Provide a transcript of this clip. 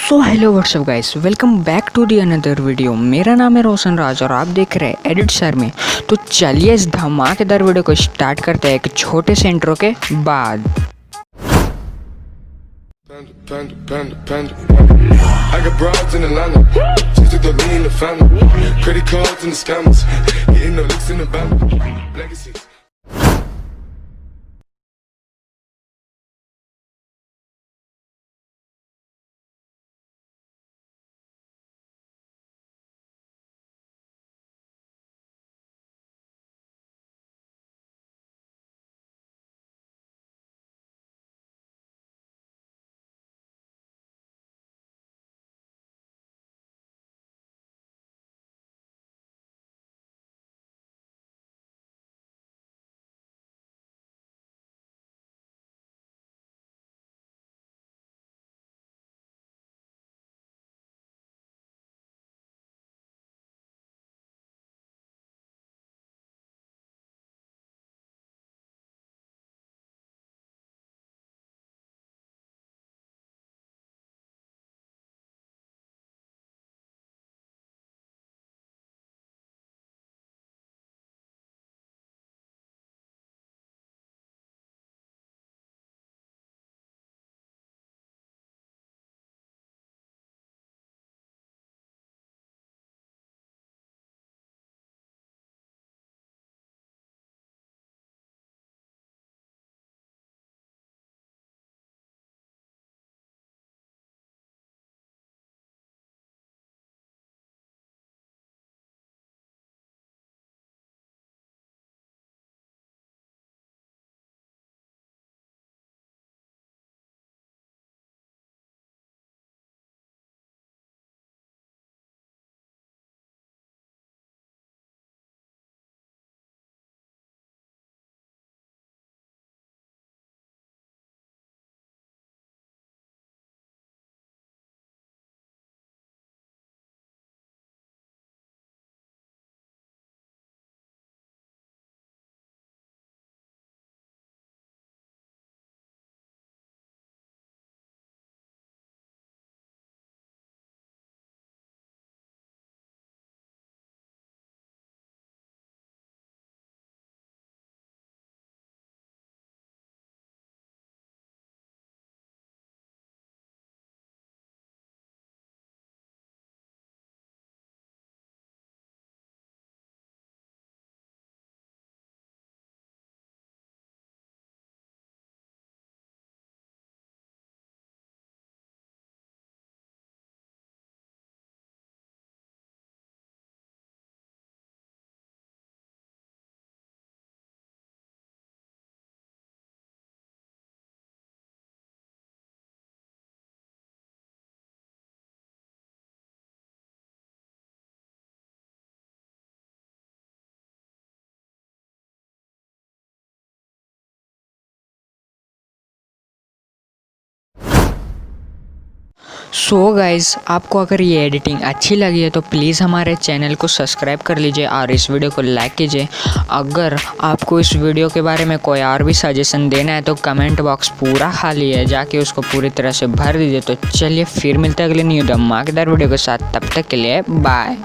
So hello what's up guys, welcome back to the another video. मेरा नाम है रोशन राज और आप देख रहे हैं एडिट्स आर्मी। तो चलिए इस धमाकेदार वीडियो को स्टार्ट करते हैं एक छोटे से इंट्रो के बाद। I got broads in Atlanta, just to the lean in the family, credit cards and the scammers, getting no licks in the band, legacies. So guys, आपको अगर ये एडिटिंग अच्छी लगी है तो प्लीज़ हमारे चैनल को सब्सक्राइब कर लीजिए और इस वीडियो को लाइक कीजिए। अगर आपको इस वीडियो के बारे में कोई और भी सजेशन देना है तो कमेंट बॉक्स पूरा खाली है, जाके उसको पूरी तरह से भर दीजिए। तो चलिए फिर मिलते हैं अगले न्यू धमाकेदार वीडियो के साथ, तब तक के लिए बाय।